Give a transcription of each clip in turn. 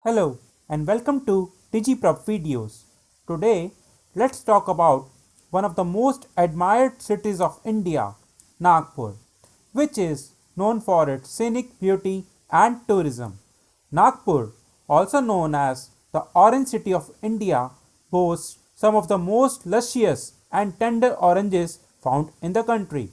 Hello and welcome to DigiProp Videos. Today, let's talk about one of the most admired cities of India, Nagpur, which is known for its scenic beauty and tourism. Nagpur, also known as the Orange City of India, boasts some of the most luscious and tender oranges found in the country.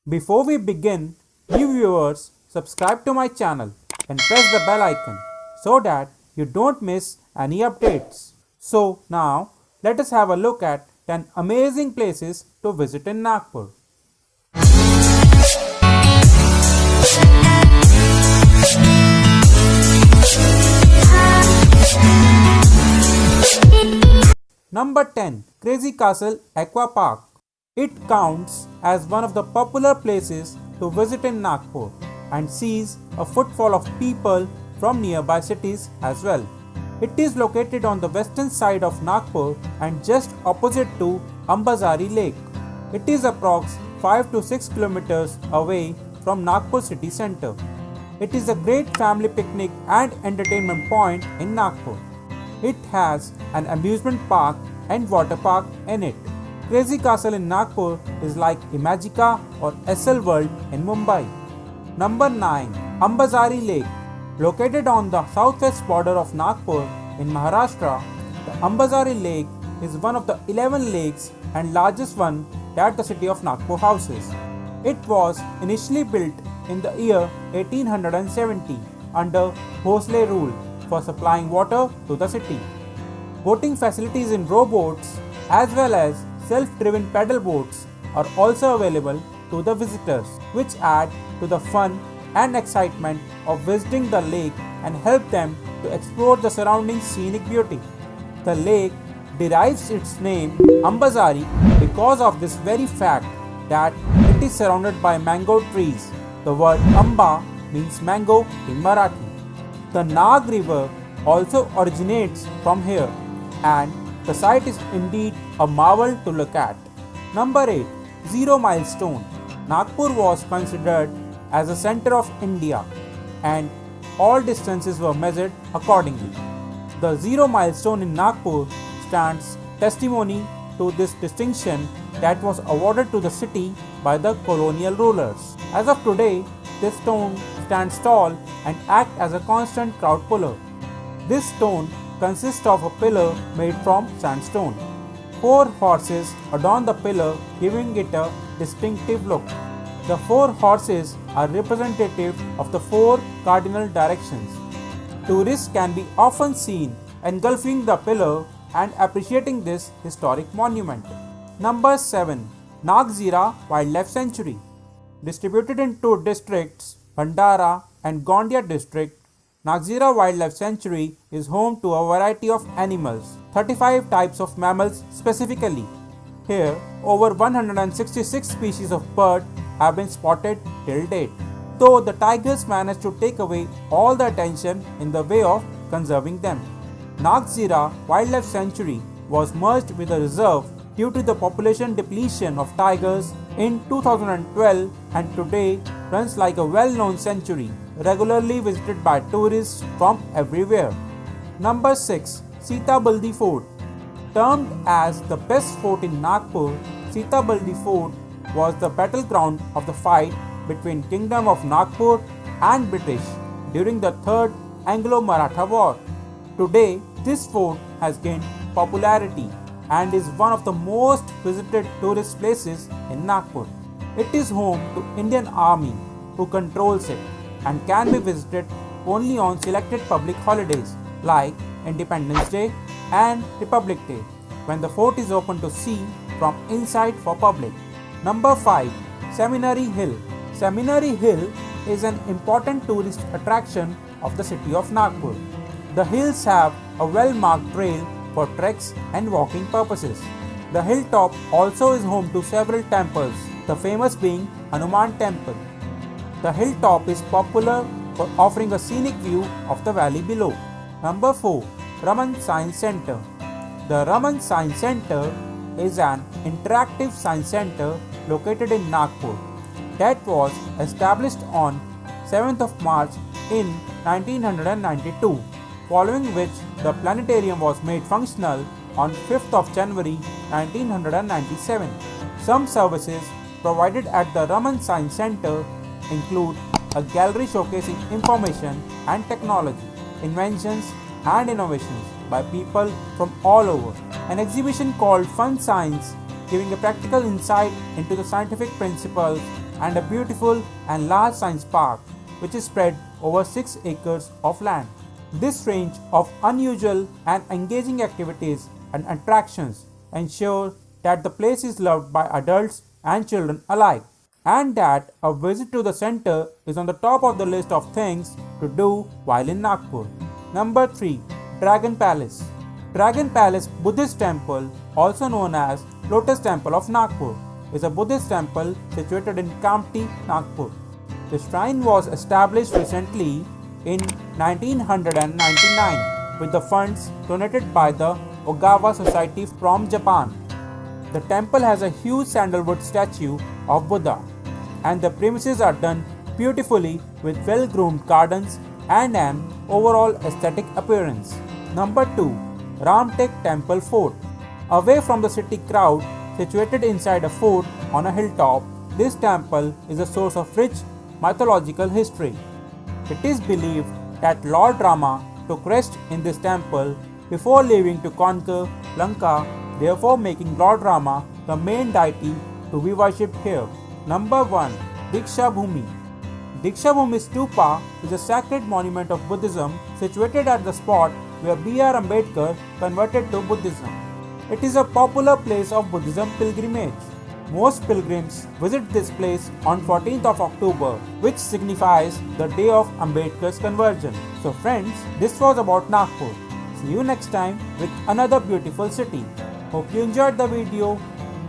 Before we begin, new viewers, subscribe to my channel and press the bell icon so that you don't miss any updates. So now let us have a look at 10 amazing places to visit in Nagpur. Number 10, Crazy Castle Aqua Park. It counts as one of the popular places to visit in Nagpur and sees a footfall of people from nearby cities as well. It is located on the western side of Nagpur and just opposite to Ambazari Lake. It is approx 5 to 6 kilometers away from Nagpur city center. It is a great family picnic and entertainment point in Nagpur. It has an amusement park and water park in it. Crazy Castle in Nagpur is like Imagica or SL World in Mumbai. Number 9. Ambazari Lake. Located on the southwest border of Nagpur in Maharashtra, the Ambazari Lake is one of the 11 lakes and largest one that the city of Nagpur houses. It was initially built in the year 1870 under Bhosle rule for supplying water to the city. Boating facilities in rowboats as well as self-driven paddle boats are also available to the visitors, which add to the fun and excitement of visiting the lake and help them to explore the surrounding scenic beauty. The lake derives its name Ambazari because of this very fact that it is surrounded by mango trees. The word Amba means mango in Marathi. The Nag River also originates from here, and the site is indeed a marvel to look at. Number 8. Zero Milestone. Nagpur was considered as the center of India, and all distances were measured accordingly. The Zero Milestone in Nagpur stands testimony to this distinction that was awarded to the city by the colonial rulers. As of today, this stone stands tall and acts as a constant crowd puller. This stone consists of a pillar made from sandstone. 4 horses adorn the pillar, giving it a distinctive look. The 4 horses are representative of the 4 cardinal directions. Tourists can be often seen engulfing the pillar and appreciating this historic monument. Number 7. Nagzira Wildlife Sanctuary. Distributed in 2 districts, Bhandara and Gondia district, Nagzira Wildlife Sanctuary is home to a variety of animals, 35 types of mammals specifically. Here, over 166 species of bird have been spotted till date, though the tigers managed to take away all the attention in the way of conserving them. Nagzira Wildlife Sanctuary was merged with a reserve due to the population depletion of tigers in 2012 and today runs like a well-known sanctuary, regularly visited by tourists from everywhere. Number 6. Sita Baldi Fort. Termed as the best fort in Nagpur, Sita Baldi Fort was the battleground of the fight between Kingdom of Nagpur and British during the Third Anglo-Maratha War. Today, this fort has gained popularity and is one of the most visited tourist places in Nagpur. It is home to Indian Army, who controls it, and can be visited only on selected public holidays like Independence Day and Republic Day, when the fort is open to see from inside for public. Number 5. Seminary Hill. Seminary Hill is an important tourist attraction of the city of Nagpur. The hills have a well-marked trail for treks and walking purposes. The hilltop also is home to several temples, the famous being Hanuman Temple. The hilltop is popular for offering a scenic view of the valley below. Number 4. Raman Science Center. The Raman Science Center is an interactive science center located in Nagpur that was established on 7th of March in 1992 following which the planetarium was made functional on 5th of January 1997. Some services provided at the Raman Science Center include a gallery showcasing information and technology, inventions and innovations by people from all over, an exhibition called Fun Science giving a practical insight into the scientific principles, and a beautiful and large science park which is spread over 6 acres of land. This range of unusual and engaging activities and attractions ensure that the place is loved by adults and children alike, and that a visit to the center is on the top of the list of things to do while in Nagpur. Number 3. Dragon Palace. Dragon Palace Buddhist Temple, also known as Lotus Temple of Nagpur, is a Buddhist temple situated in Kamptee, Nagpur. The shrine was established recently in 1999 with the funds donated by the Ogawa Society from Japan. The temple has a huge sandalwood statue of Buddha, and the premises are done beautifully with well-groomed gardens and an overall aesthetic appearance. Number 2. Ramtek Temple Fort. Away from the city crowd, situated inside a fort on a hilltop, this temple is a source of rich mythological history. It is believed that Lord Rama took rest in this temple before leaving to conquer Lanka, therefore making Lord Rama the main deity to be worshipped here. Number 1. Diksha Bhumi. Diksha Bhumi Stupa is a sacred monument of Buddhism situated at the spot where B.R. Ambedkar converted to Buddhism. It is a popular place of Buddhism pilgrimage. Most pilgrims visit this place on 14th of October, which signifies the day of Ambedkar's conversion. So friends, this was about Nagpur. See you next time with another beautiful city. Hope you enjoyed the video.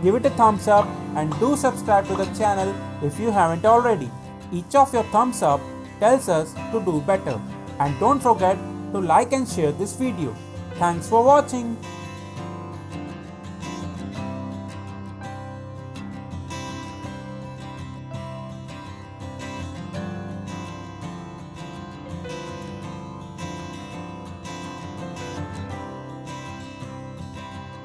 Give it a thumbs up and do subscribe to the channel if you haven't already. Each of your thumbs up tells us to do better. And don't forget to like and share this video. Thanks for watching.